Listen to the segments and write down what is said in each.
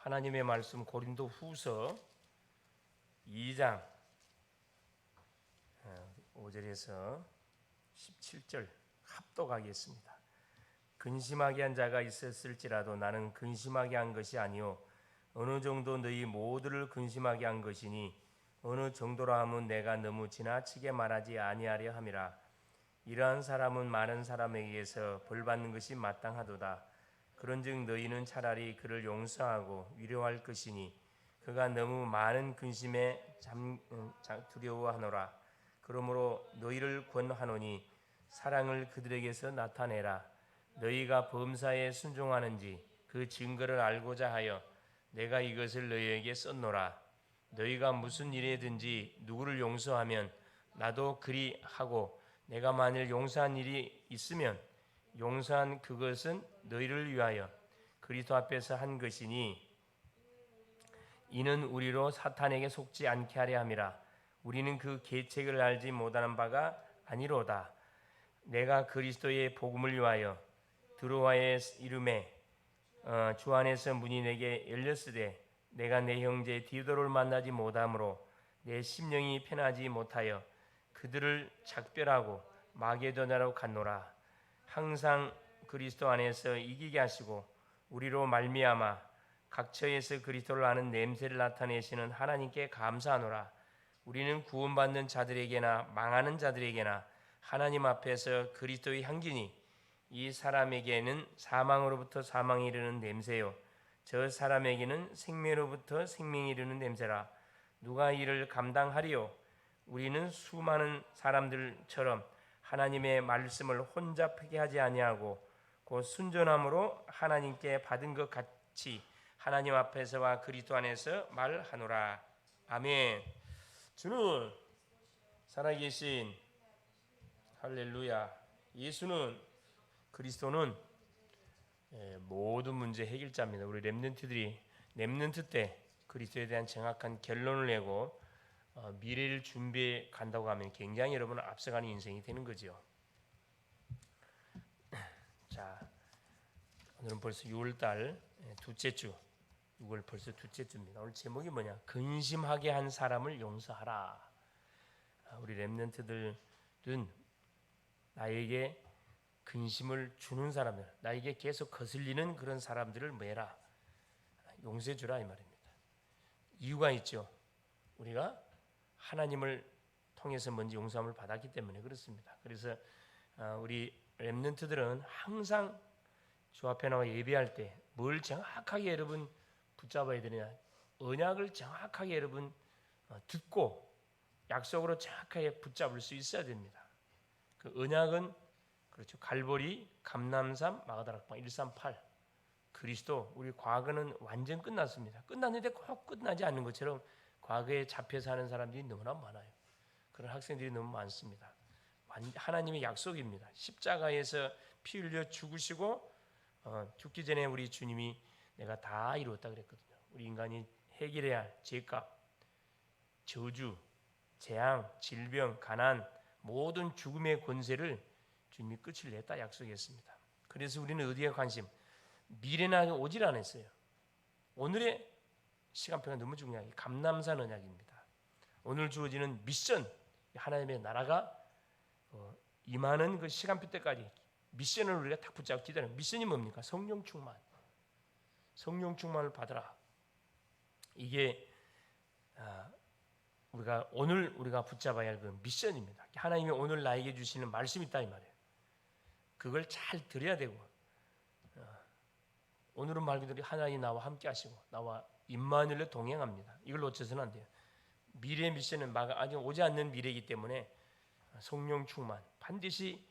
하나님의 말씀 고린도 후서 2장 5절에서 17절 합독하겠습니다. 근심하게 한 자가 있었을지라도 나는 근심하게 한 것이 아니요 어느 정도 너희 모두를 근심하게 한 것이니 어느 정도라 하면 내가 너무 지나치게 말하지 아니하려 함이라. 이러한 사람은 많은 사람에 의해서 벌받는 것이 마땅하도다. 그런즉 너희는 차라리 그를 용서하고 위로할 것이니 그가 너무 많은 근심에 두려워하노라. 그러므로 너희를 권하노니 사랑을 그들에게서 나타내라. 너희가 범사에 순종하는지 그 증거를 알고자 하여 내가 이것을 너희에게 썼노라. 너희가 무슨 일이든지 누구를 용서하면 나도 그리 하고 내가 만일 용서한 일이 있으면 용서한 그것은 너희를 위하여 그리스도 앞에서 한 것이니 이는 우리로 사탄에게 속지 않게 하려 함이라. 우리는 그 계책을 알지 못하는 바가 아니로다. 내가 그리스도의 복음을 위하여 드로아의 이름에 주 안에서 문이 내게 열렸으되 내가 내 형제 디도를 만나지 못하므로 내 심령이 편하지 못하여 그들을 작별하고 마게도냐로 갔노라. 항상 그리스도 안에서 이기게 하시고 우리로 말미암아 각처에서 그리스도를 아는 냄새를 나타내시는 하나님께 감사하노라. 우리는 구원받는 자들에게나 망하는 자들에게나 하나님 앞에서 그리스도의 향기니 이 사람에게는 사망으로부터 사망이 이르는 냄새요 저 사람에게는 생명으로부터 생명이 이르는 냄새라. 누가 이를 감당하리요? 우리는 수많은 사람들처럼 하나님의 말씀을 혼자 폐기하지 아니하고 곧 순전함으로 하나님께 받은 것 같이 하나님 앞에서와 그리스도 안에서 말하노라. 아멘. 주는 살아계신 할렐루야. 예수는 그리스도는 모든 문제 해결자입니다. 우리 렘넌트 때 그리스도에 대한 정확한 결론을 내고 미래를 준비해 간다고 하면 굉장히 여러분 앞서가는 인생이 되는 거죠. 자, 오늘은 벌써 6월달 둘째 주, 6월 벌써 둘째 주입니다. 오늘 제목이 뭐냐? 근심하게 한 사람을 용서하라. 우리 렘넌트들은 나에게 근심을 주는 사람들, 나에게 계속 거슬리는 그런 사람들을 뭐해라? 용서해 주라 이 말입니다. 이유가 있죠. 우리가 하나님을 통해서 먼저 용서함을 받았기 때문에 그렇습니다. 그래서 우리 렘넌트들은 항상 주 앞에 나와 예배할 때 뭘 정확하게 여러분 붙잡아야 되느냐? 언약을 정확하게 여러분 듣고 약속으로 정확하게 붙잡을 수 있어야 됩니다. 그 언약은 그렇죠. 갈보리, 감람산, 마가다락방 138 그리스도. 우리 과거는 완전 끝났습니다. 끝났는데 꼭 끝나지 않는 것처럼 과거에 잡혀 사는 사람들이 너무나 많아요. 그런 학생들이 너무 많습니다. 하나님의 약속입니다. 십자가에서 피 흘려 죽으시고 죽기 전에 우리 주님이 내가 다 이루었다 그랬거든요. 우리 인간이 해결해야 할 죄값, 저주, 재앙, 질병, 가난, 모든 죽음의 권세를 주님이 끝을 냈다 약속했습니다. 그래서 우리는 어디에 관심? 미래나 오질 않았어요. 오늘의 시간표가 너무 중요해요. 감람산 언약입니다. 오늘 주어지는 미션, 하나님의 나라가 임하는 그 시간표 때까지 미션을 우리가 딱 붙잡고 기다려요. 미션이 뭡니까? 성령 충만. 성령 충만을 받으라. 이게 오늘 우리가 붙잡아야 할 그 미션입니다. 하나님이 오늘 나에게 주시는 말씀이 있다 이 말이에요. 그걸 잘 들어야 되고 오늘은 말 그대로 하나님이 나와 함께 하시고 나와 임마누엘로 동행합니다. 이걸 놓쳐서는 안 돼요. 미래의 미션은 아직 오지 않는 미래이기 때문에 성령 충만 반드시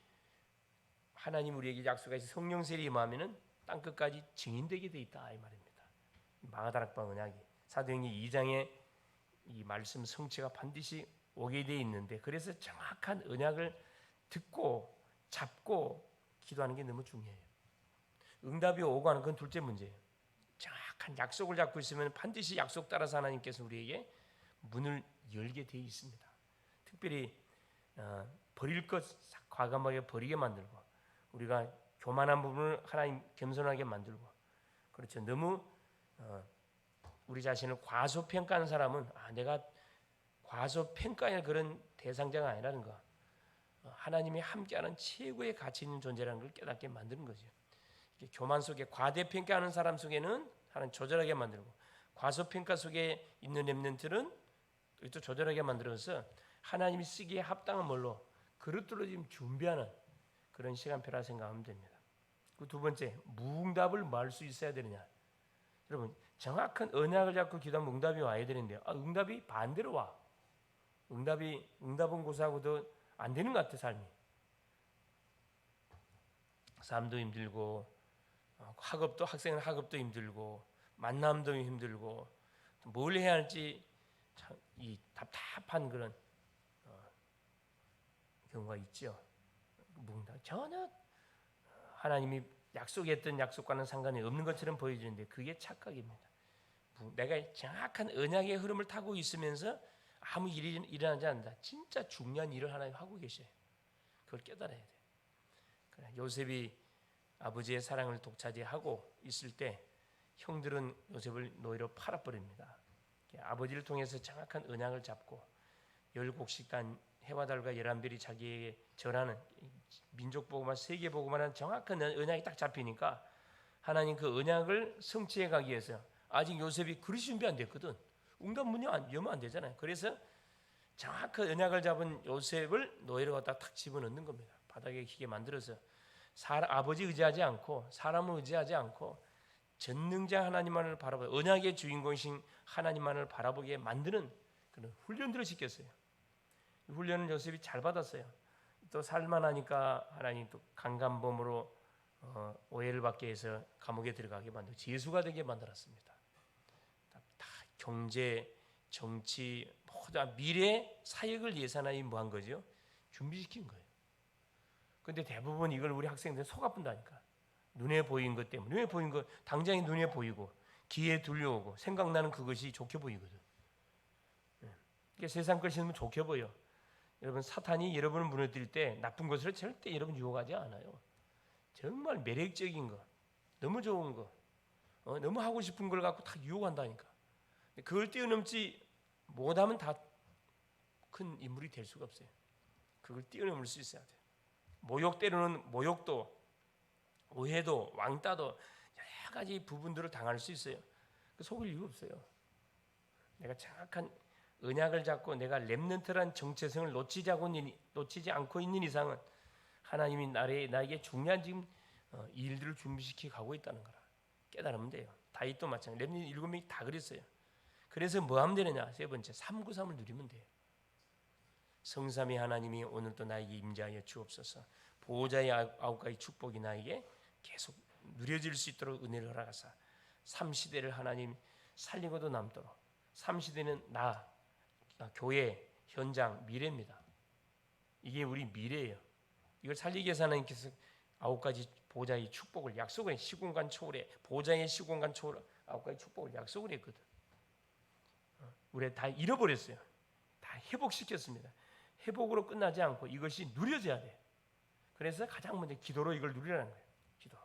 하나님 우리에게 약속하신 성령 세례 임하면은 땅 끝까지 증인되게 돼 있다 이 말입니다. 마가다락방 언약이 사도행전 2장에 이 말씀 성취가 반드시 오게 돼 있는데 그래서 정확한 언약을 듣고 잡고 기도하는 게 너무 중요해요. 응답이 오고 하는 건 둘째 문제예요. 정확한 약속을 잡고 있으면 반드시 약속 따라서 하나님께서 우리에게 문을 열게 되어 있습니다. 특별히 버릴 것 과감하게 버리게 만들고 우리가 교만한 부분을 하나님 겸손하게 만들고 그렇죠. 너무 우리 자신을 과소평가하는 사람은 내가 과소평가의 그런 대상자가 아니라는 거, 하나님이 함께하는 최고의 가치 있는 존재라는 걸 깨닫게 만드는 거죠. 교만 속에 과대평가하는 사람 속에는 하나님 조절하게 만들고, 과소평가 속에 있는 렘넌트는 또 조절하게 만들어서 하나님이 쓰기에 합당한 뭘로 그릇들로 지금 준비하는 그런 시간표라 생각하면 됩니다. 그 두 번째, 무응답을 뭐 할 수 있어야 되느냐. 여러분, 정확한 언약을 잡고 기도하면 응답이 와야 되는데 응답이 반대로 와. 응답은 고사하고도 안 되는 것 같아. 삶도 힘들고, 학생은 학업도 힘들고, 만남도 힘들고, 뭘 해야 할지 참 이 답답한 그런 경우가 있죠. 전혀 하나님이 약속했던 약속과는 상관이 없는 것처럼 보여지는데 그게 착각입니다. 내가 정확한 언약의 흐름을 타고 있으면서 아무 일이 일어나지 않는다. 진짜 중요한 일을 하나님 하고 계셔요. 그걸 깨달아야 돼. 요셉이 아버지의 사랑을 독차지하고 있을 때 형들은 요셉을 노예로 팔아버립니다. 아버지를 통해서 정확한 언약을 잡고 열곡식단 해와 달과 열한별이 자기에게 절하는 민족보고만 세계보고만 한 정확한 언약이 딱 잡히니까 하나님 그 언약을 성취해 가기 위해서 아직 요셉이 그릇이 준비 안 됐거든. 응답 문이 열면 안 되잖아요. 그래서 정확한 언약을 잡은 요셉을 노예로 갖다 탁 집어넣는 겁니다. 바닥에 기게 만들어서 아버지 의지하지 않고 사람을 의지하지 않고 전능자 하나님만을 바라보고 언약의 주인공이신 하나님만을 바라보게 만드는 그런 훈련들을 시켰어요. 이 훈련을 요셉이 잘 받았어요. 또 살만하니까 하나님 또 강간범으로 오해를 받게 해서 감옥에 들어가게 만들고 죄수가 되게 만들었습니다. 다 경제, 정치, 모든 미래 사역을 예산하여 뭐한 거죠? 준비시킨 거예요. 그런데 대부분 이걸 우리 학생들은 속아본다니까. 눈에 보인 것 때문에. 눈에 보인 것, 당장에 눈에 보이고 귀에 들려오고 생각나는 그것이 좋게 보이거든. 그러니까 세상 것이면 좋게 보여. 여러분, 사탄이 여러분을 무너뜨릴 때 나쁜 것을 절대 여러분 유혹하지 않아요. 정말 매력적인 거, 너무 좋은 거, 너무 하고 싶은 걸 갖고 다 유혹한다니까. 그걸 뛰어넘지 못하면 다 큰 인물이 될 수가 없어요. 그걸 뛰어넘을 수 있어야 돼요. 모욕 때로는 모욕도, 오해도, 왕따도 여러 가지 부분들을 당할 수 있어요. 속을 이유 없어요. 내가 정확한 언약을 잡고 내가 렘넌트란 정체성을 놓치지 않고 있는 이상은 하나님이 나에게 중요한 지금 일들을 준비시켜 가고 있다는 거라 깨달으면 돼요. 다윗도 마찬가지. 렘넌트 7명이 다 그랬어요. 그래서 뭐 하면 되느냐? 세 번째, 393을 누리면 돼요. 성삼위 하나님이 오늘도 나에게 임재하여 주옵소서. 보호자의 9가지 축복이 나에게 계속 누려질 수 있도록 은혜를 허락하사 3시대를 하나님 살리고도 남도록 3시대는 교회, 현장, 미래입니다. 이게 우리 미래예요. 이걸 살리기 위해서 하나님께서 9가지 보호자의 축복을 약속을 시공간 초월에 보호자의 시공간 초월 9가지 축복을 약속을 했거든. 우리 다 잃어버렸어요. 다 회복시켰습니다. 회복으로 끝나지 않고 이것이 누려져야 돼. 그래서 가장 먼저 기도로 이걸 누리라는 거예요. 기도.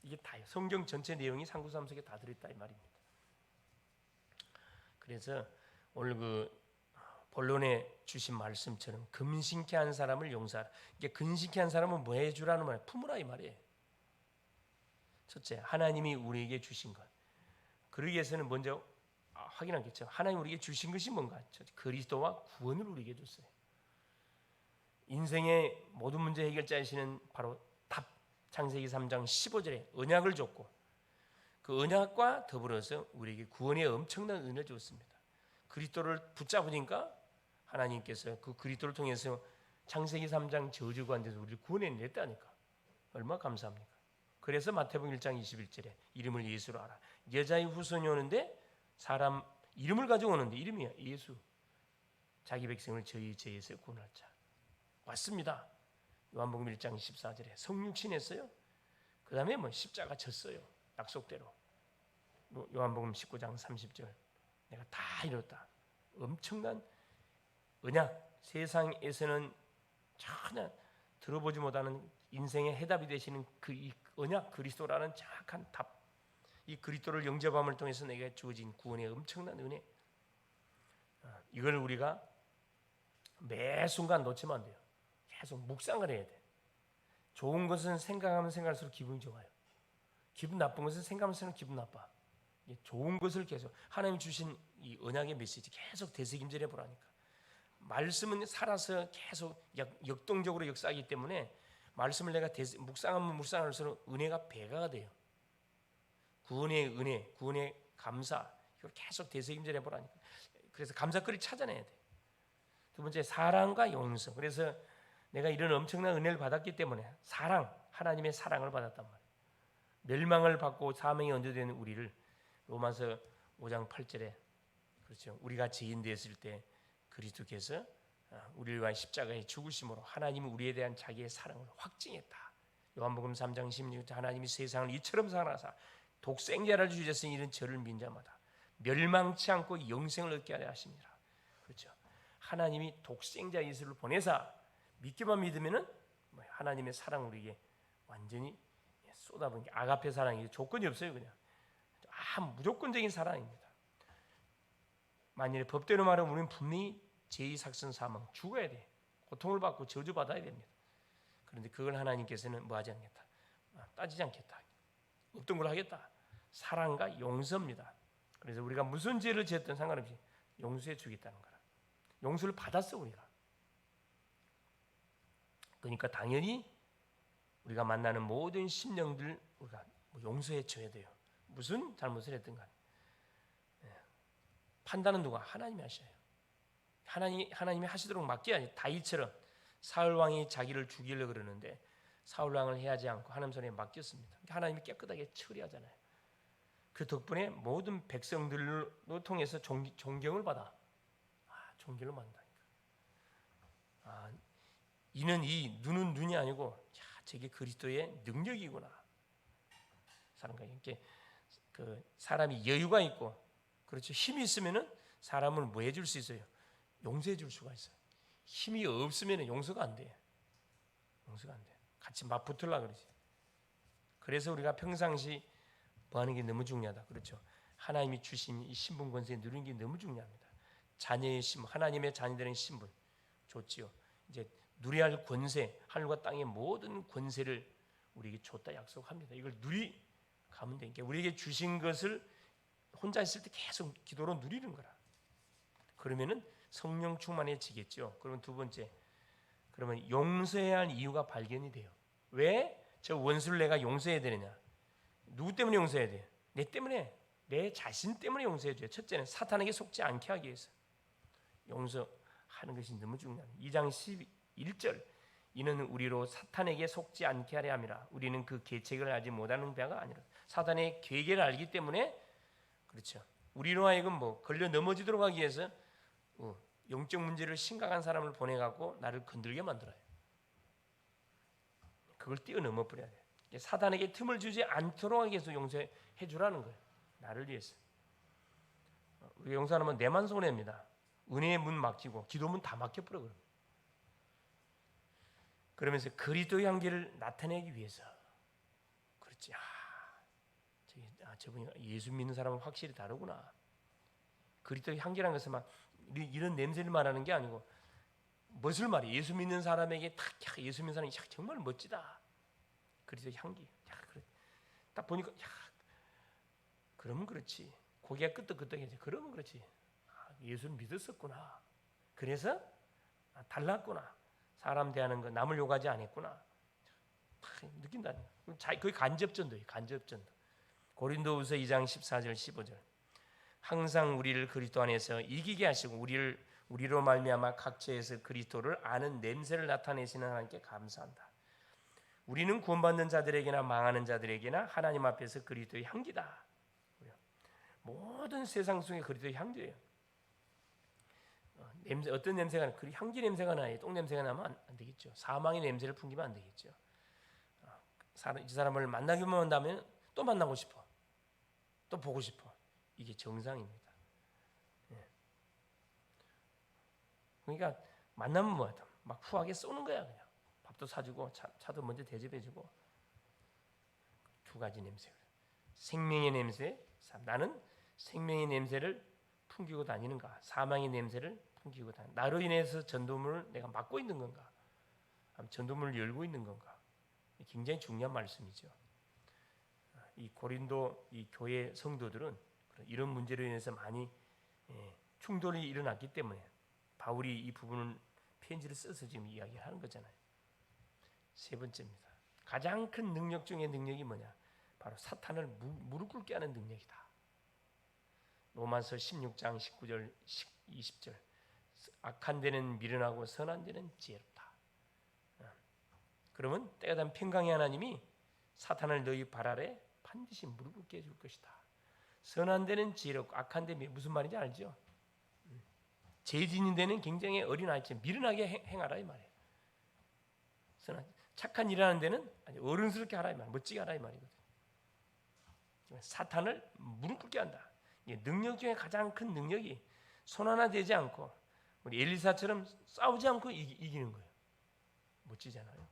이게 다예요. 성경 전체 내용이 393속에 다 들어있다 이 말입니다. 그래서 오늘 그 본론에 주신 말씀처럼 금신케 한 사람을 용서하라. 이게 근신케 한 사람은 뭐 해주라는 말이에요? 품으라 이 말이에요. 첫째, 하나님이 우리에게 주신 것. 그러기 위해서는 먼저 확인하겠죠. 하나님 우리에게 주신 것이 뭔가? 그리스도와 구원을 우리에게 줬어요. 인생의 모든 문제 해결자이시는 바로 답. 창세기 3장 15절에 언약을 줬고 그 언약과 더불어서 우리에게 구원의 엄청난 은혜를 줬습니다. 그리스도를 붙잡으니까 하나님께서 그 그리스도를 통해서 창세기 3장 저주 가운데서 우리를 구원해냈다니까. 얼마나 감사합니까? 그래서 마태복음 1장 21절에 이름을 예수로 하라. 여자의 후손이 오는데 사람 이름을 가지고 오는데 이름이야 예수. 자기 백성을 저희 죄에서 구원할 자. 왔습니다. 요한복음 1장 14절에 성육신 했어요. 그 다음에 십자가 졌어요. 약속대로. 요한복음 19장 30절 내가 다 이뤘다. 엄청난 언약. 세상에서는 전혀 들어보지 못하는 인생의 해답이 되시는 그 이 언약 그리스도라는 정확한 답. 이 그리스도를 영접함을 통해서 내게 주어진 구원의 엄청난 은혜, 이걸 우리가 매 순간 놓치면 안 돼요. 계속 묵상을 해야 돼. 좋은 것은 생각하면 생각할수록 기분이 좋아요. 기분 나쁜 것은 생각하면 생각할수록 기분 나빠. 좋은 것을 계속 하나님이 주신 이 언약의 메시지 계속 되새김질해 보라니까. 말씀은 살아서 계속 역동적으로 역사하기 때문에 말씀을 내가 묵상하면 묵상할수록 은혜가 배가가 돼요. 구원의 은혜, 구원의 감사, 이걸 계속 되새김질해 보라니까. 그래서 감사거리를 찾아내야 돼. 두 번째, 사랑과 용서. 그래서 내가 이런 엄청난 은혜를 받았기 때문에 사랑, 하나님의 사랑을 받았단 말이에요. 멸망을 받고 사명이 언도된 우리를 로마서 5장 8절에 그렇죠. 우리가 죄인 되었을 때 그리스도께서 우리를 위한 십자가의 죽으심으로 하나님이 우리에 대한 자기의 사랑을 확증했다. 요한복음 3장 16절 하나님이 세상을 이처럼 사랑하사 독생자를 주셨으니 이는 저를 믿는 자마다 멸망치 않고 영생을 얻게 하려 하십니다. 그렇죠. 하나님이 독생자 예수를 보내사 믿기만 믿으면은 하나님의 사랑 우리에게 완전히 쏟아부은 게 아가페 사랑이 조건이 없어요. 그냥 무조건적인 사랑입니다. 만일에 법대로 말하면 우리는 분명히 제2sak선 사망 죽어야 돼. 고통을 받고 저주받아야 됩니다. 그런데 그걸 하나님께서는 뭐하지 않겠다. 따지지 않겠다. 없던 걸 하겠다. 사랑과 용서입니다. 그래서 우리가 무슨 죄를 지었든 상관없이 용서해 주겠다는 거라. 용서를 받았어 우리가. 그러니까 당연히 우리가 만나는 모든 심령들 우리가 용서해 줘야 돼요. 무슨 잘못을 했든 간에. 판단은 누가? 하나님이 하셔요. 하나님이 하시도록 맡겨야지. 다윗처럼 사울 왕이 자기를 죽이려고 그러는데 사울 왕을 해하지 않고 하나님 손에 맡겼습니다. 하나님이 깨끗하게 처리하잖아요. 그 덕분에 모든 백성들로 통해서 존경을 받아. 존경을 받는다니까. 이는 이 눈은 눈이 아니고 저게 그리스도의 능력이구나. 사람과 이렇게 그 사람이 여유가 있고 그렇죠. 힘이 있으면은 사람을 뭐 해줄 수 있어요? 용서해 줄 수가 있어요. 힘이 없으면 용서가 안 돼. 용서가 안 돼. 같이 막 붙으려고 그러지. 그래서 우리가 평상시 뭐 하는 게 너무 중요하다. 그렇죠. 하나님이 주신 이 신분 권세 누리는 게 너무 중요합니다. 자녀의 신분, 하나님의 자녀들의 신분 좋지요. 이제 누려야 할 권세, 하늘과 땅의 모든 권세를 우리에게 줬다 약속합니다. 이걸 가면 되니까 우리에게 주신 것을 혼자 있을 때 계속 기도로 누리는 거라. 그러면은 성령 충만해지겠죠. 그러면 두 번째, 그러면 용서해야 할 이유가 발견이 돼요. 왜 저 원수를 내가 용서해야 되느냐? 누구 때문에 용서해야 돼요? 내 때문에, 내 자신 때문에 용서해 줘요. 첫째는 사탄에게 속지 않게 하기 위해서 용서하는 것이 너무 중요합니다. 2장 11절 이는 우리로 사탄에게 속지 않게 하려 함이라. 우리는 그 계책을 알지 못하는 바가 아니라 사탄의 계획을 알기 때문에 그렇죠. 우리로 하여금 걸려 넘어지도록 하기 위해서 영적 문제를 심각한 사람을 보내갖고 나를 건들게 만들어요. 그걸 뛰어넘어 버려야 돼요. 사단에게 틈을 주지 않도록 하기 위해서 용서해 주라는 거예요. 나를 위해서. 우리가 용서하면 내만 손해입니다. 은혜의 문 막히고 기도 문 다 막혀버려. 그러면서 그리스도의 향기를 나타내기 위해서 그렇지. 저분이 예수 믿는 사람은 확실히 다르구나. 그리스도의 향기라는 것은 막 이런 냄새를 말하는 게 아니고 무엇을 말해? 예수 믿는 사람에게 예수 믿는 사람이 정말 멋지다. 그리스도의 향기. 딱 보니까 그러면 그렇지. 고개가 끄덕끄덕해져. 그러면 그렇지. 예수를 믿었었구나. 그래서 달랐구나. 사람 대하는 거 남을 욕하지 않았구나. 느낀다는 거예요. 그게 간접전도예요. 간접전도. 고린도후서 2장 14절 15절. 항상 우리를 그리스도 안에서 이기게 하시고 우리로 말미암아 각처에서 그리스도를 아는 냄새를 나타내시는 하나님께 감사한다. 우리는 구원받는 자들에게나 망하는 자들에게나 하나님 앞에서 그리스도의 향기다. 모든 세상 속에 그리스도의 향기예요. 냄새, 어떤 냄새가 나요? 향기 냄새가 나요. 똥 냄새가 나면 안 되겠죠. 사망의 냄새를 풍기면 안 되겠죠. 이 사람을 만나기만 한다면 또 만나고 싶어. 또 보고 싶어. 이게 정상입니다. 그러니까 만나면 뭐야? 막 후하게 쏘는 거야 그냥. 밥도 사주고 차도 먼저 대접해주고 두 가지 냄새. 생명의 냄새, 나는 생명의 냄새를 풍기고 다니는가? 사망의 냄새를 풍기고 다니는가? 나로 인해서 전도문을 내가 막고 있는 건가? 전도문을 열고 있는 건가? 굉장히 중요한 말씀이죠. 이 고린도 이 교회 성도들은 이런 문제로 인해서 많이 충돌이 일어났기 때문에 바울이 이 부분을 편지를 써서 지금 이야기를 하는 거잖아요. 세 번째입니다. 가장 큰 능력 중의 능력이 뭐냐? 바로 사탄을 무릎 꿇게 하는 능력이다. 로마서 16장 19절 20절 악한 데는 미련하고 선한 데는 지혜롭다. 그러면 때가 되면 평강의 하나님이 사탄을 너희 발 아래 반드시 무릎 꿇게 해줄 것이다. 선한 데는 지혜롭고 악한 데 무슨 말인지 알죠? 죄 지는 데는 굉장히 어린아이처럼 미련하게 행하라 이 말이에요. 착한 일 하는 데는 어른스럽게 하라 이 말, 멋지게 하라 이 말이거든. 사탄을 무릎 꿇게 한다. 능력 중에 가장 큰 능력이 손 하나 대지 않고 우리 엘리사처럼 싸우지 않고 이기는 거예요. 멋지잖아요.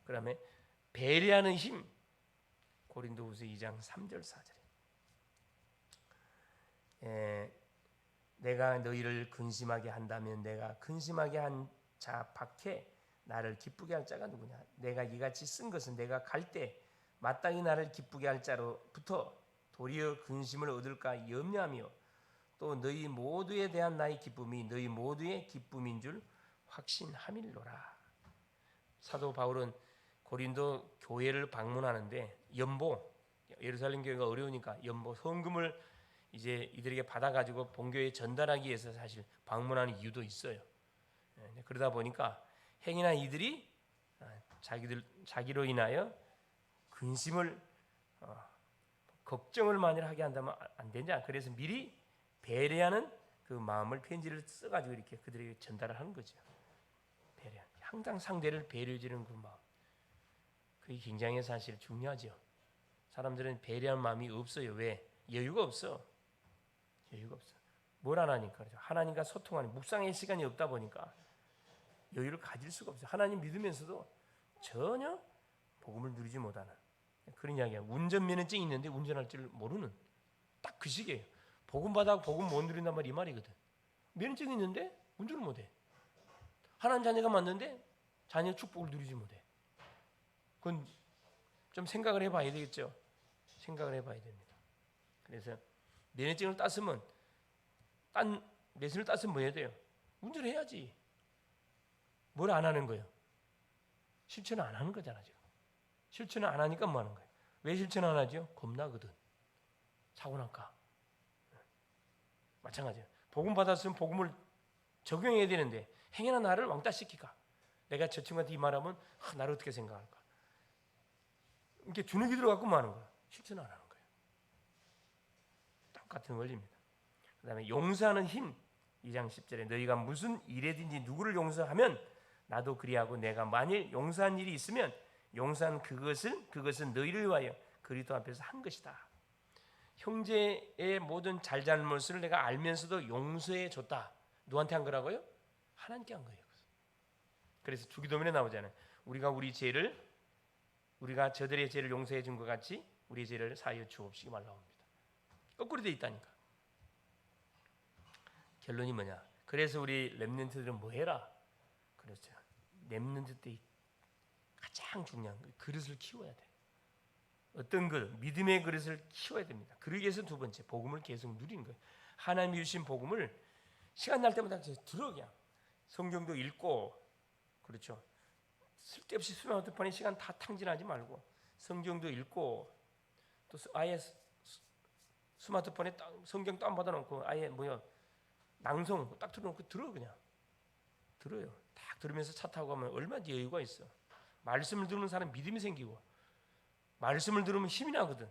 그다음에 배려하는 힘. 고린도후서 2장 3절 4절에 내가 너희를 근심하게 한다면 내가 근심하게 한 자 밖에 나를 기쁘게 할 자가 누구냐? 내가 이같이 쓴 것은 내가 갈 때 마땅히 나를 기쁘게 할 자로부터 도리어 근심을 얻을까 염려하며 또 너희 모두에 대한 나의 기쁨이 너희 모두의 기쁨인 줄 확신함일로라. 사도 바울은 고린도 교회를 방문하는데 연보, 예루살렘 교회가 어려우니까 연보 헌금을 이제 이들에게 받아가지고 본교회에 전달하기 위해서 사실 방문하는 이유도 있어요. 그러다 보니까 행여나 이들이 자기로 인하여 근심을 걱정을 만일 하게 한다면 안 되냐. 그래서 미리 배려하는 그 마음을 편지를 써가지고 이렇게 그들에게 전달을 하는 거죠. 배려, 항상 상대를 배려해주는 그 마음, 그게 굉장히 사실 중요하죠. 사람들은 배려하는 마음이 없어요. 왜? 여유가 없어. 여유가 없어. 뭘 안 하니까 그렇죠. 하나님과 소통하는 묵상의 시간이 없다 보니까 여유를 가질 수가 없어요. 하나님 믿으면서도 전혀 복음을 누리지 못하는 그런 이야기야. 운전면허증이 있는데 운전할 줄 모르는 딱 그 시기예요. 복음 받아 복음 못 누린단 말이 이 말이거든. 면허증이 있는데 운전을 못해. 하나님 자녀가 맞는데 자녀 축복을 누리지 못해. 그건 좀 생각을 해봐야 되겠죠. 생각을 해봐야 됩니다. 그래서 면허증을 땄으면 딴 레슨을 땄으면 뭐 해야 돼요? 운전을 해야지. 뭘 안 하는 거예요? 실천을 안 하는 거잖아 지금. 실천을 안 하니까 뭐 하는 거예요? 왜 실천 안 하죠? 겁나거든. 사고 날까. 마찬가지예요. 복음 받았으면 복음을 적용해야 되는데 행여나 나를 왕따시킬까? 내가 저 친구한테 이 말하면 나를 어떻게 생각할까? 이렇게 주눅이 들어갖고 뭐 하는 거야? 실천 안 하는 거예요. 똑같은 원리입니다. 그 다음에 용서하는 힘. 2장 10절에 너희가 무슨 일에든지 누구를 용서하면 나도 그리하고 내가 만일 용서한 일이 있으면 용서한 그것은 너희를 위하여 그리스도 앞에서 한 것이다. 형제의 모든 잘잘못을 내가 알면서도 용서해 줬다. 누구한테 한 거라고요? 하나님께 한 거예요. 그래서 주기도문에 나오잖아요. 우리가 저들의 죄를 용서해 준 것 같이 우리의 죄를 사하여 주옵시기 말라고 합니다. 거꾸로 돼 있다니까. 결론이 뭐냐? 그래서 우리 렘넌트들은 뭐 해라? 그렇죠. 렘넌트 때 가장 중요한 거 그릇을 키워야 돼. 어떤 것? 믿음의 그릇을 키워야 됩니다. 그러기 위해서 두 번째 복음을 계속 누리는 거예요. 하나님이 주신 복음을 시간 날 때마다 들어 그냥 성경도 읽고 그렇죠. 쓸데없이 스마트폰에 시간 다 탕진하지 말고 성경도 읽고 또 아예 스마트폰에 성경 다운받아 놓고 아예 낭송 딱 틀어놓고 들어 그냥 들어요. 딱 들으면서 차 타고 가면 얼마나 여유가 있어. 말씀을 들으면 사람 믿음이 생기고 말씀을 들으면 힘이 나거든.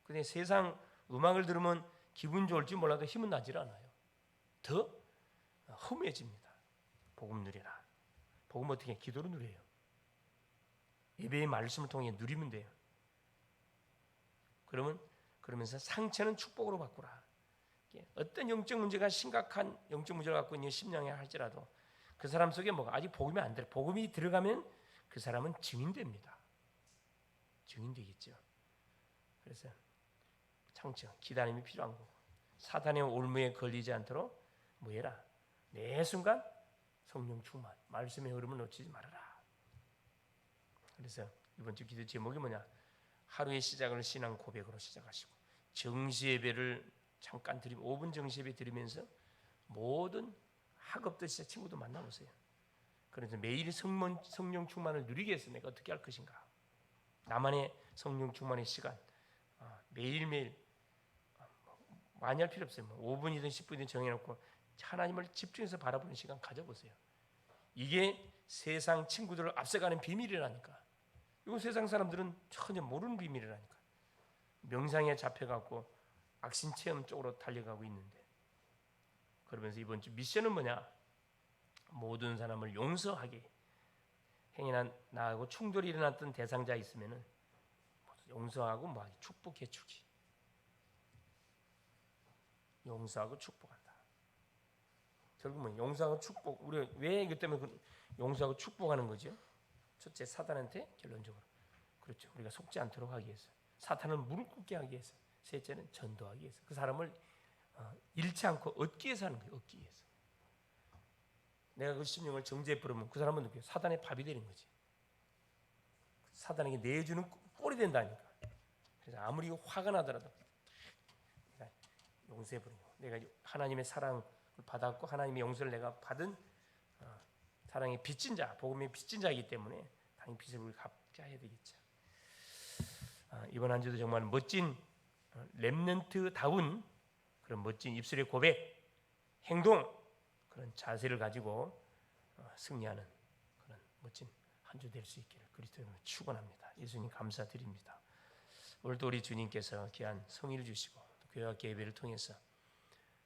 근데 세상 음악을 들으면 기분 좋을지 몰라도 힘은 나질 않아요. 더 허무해집니다. 복음 누리라. 복음 어떻게 해? 기도로 누려요. 예배의 말씀을 통해 누리면 돼요. 그러면서 상처는 축복으로 바꾸라. 어떤 영적 문제가 심각한 영적 문제를 갖고 있는 심령에 할지라도 그 사람 속에 아직 복음이 안 들어. 복음이 들어가면 그 사람은 증인됩니다. 증인되겠죠. 그래서 창청 기다림이 필요한 거고 사탄의 올무에 걸리지 않도록 뭐해라? 매 순간 성령 충만, 말씀의 흐름을 놓치지 말아라. 그래서 이번 주 기도 제목이 뭐냐? 하루의 시작을 신앙 고백으로 시작하시고 정시 예배를 잠깐 드리면 5분 정시 예배 드리면서 모든 학업도 진짜 친구도 만나보세요. 그래서 매일 성령 충만을 누리기 위해서 내가 어떻게 할 것인가? 나만의 성령 충만의 시간 매일매일 많이 할 필요 없어요. 5분이든 10분이든 정해놓고 하나님을 집중해서 바라보는 시간 가져보세요. 이게 세상 친구들을 앞서가는 비밀이라니까. 이건 세상 사람들은 전혀 모르는 비밀이라니까. 명상에 잡혀갖고 악신 체험 쪽으로 달려가고 있는데, 그러면서 이번 주 미션은 뭐냐? 모든 사람을 용서하게. 행여나 나하고 충돌이 일어났던 대상자 있으면은 용서하고 뭐하기? 축복해주기. 용서하고 축복한다. 결국 뭐 용서하고 축복. 우리가 왜 이것 때문에 용서하고 축복하는 거죠? 첫째, 사탄한테 결론적으로 그렇죠. 우리가 속지 않도록 하기 위해서, 사탄을 무릎 꿇게 하기 위해서. 셋째는 전도하기 위해서. 그 사람을 잃지 않고 얻기 위해서 하는 거예요. 얻기 위해서. 내가 그 심령을 정죄해 버리면 그 사람은 누구예요? 사단의 밥이 되는 거지. 사단에게 내주는 꼴이 된다니까. 그래서 아무리 화가 나더라도 용서해 버리고, 내가 하나님의 사랑을 받았고 하나님의 용서를 내가 받은 사랑의 빚진 자, 복음의 빚진 자이기 때문에 당연히 빚을 우리 갚아야 되겠죠. 이번 한 주도 정말 멋진 렘넌트다운 그런 멋진 입술의 고백, 행동, 그런 자세를 가지고 승리하는 그런 멋진 한 주 될 수 있기를 그리스도로 축원합니다. 예수님 감사드립니다. 오늘도 우리 주님께서 귀한 성의를 주시고 교회와 예배를 통해서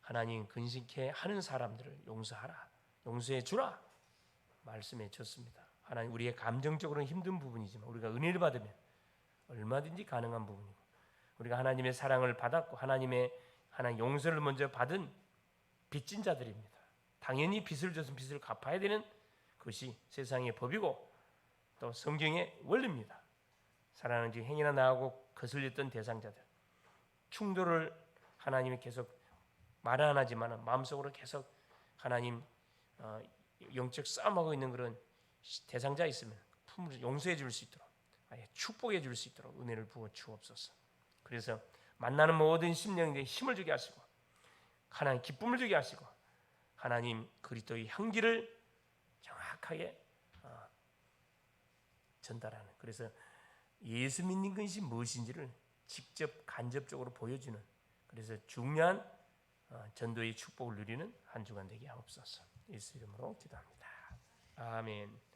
하나님 근심케 하는 사람들을 용서하라, 용서해 주라 말씀해 줬습니다. 하나님, 우리의 감정적으로는 힘든 부분이지만 우리가 은혜를 받으면 얼마든지 가능한 부분이고, 우리가 하나님의 사랑을 받았고 하나님 용서를 먼저 받은 빚진 자들입니다. 당연히 빚을 졌으면 빚을 갚아야 되는 것이 세상의 법이고 또 성경의 원리입니다. 사랑하는 즉 행위나 나하고 거슬렸던 대상자들, 충돌을 하나님이 계속 말은 안 하지만 마음속으로 계속 하나님 영적 싸움하고 있는 그런 대상자 있으면 품을 용서해 줄 수 있도록, 아예 축복해 줄 수 있도록 은혜를 부어 주옵소서. 그래서 만나는 모든 심령에 힘을 주게 하시고 하나님 기쁨을 주게 하시고 하나님 그리스도의 향기를 정확하게 전달하는, 그래서 예수 믿는 것이 무엇인지를 직접 간접적으로 보여주는, 그래서 중요한 전도의 축복을 누리는 한 주간 되게 하옵소서. 예수 이름으로 기도합니다. 아멘.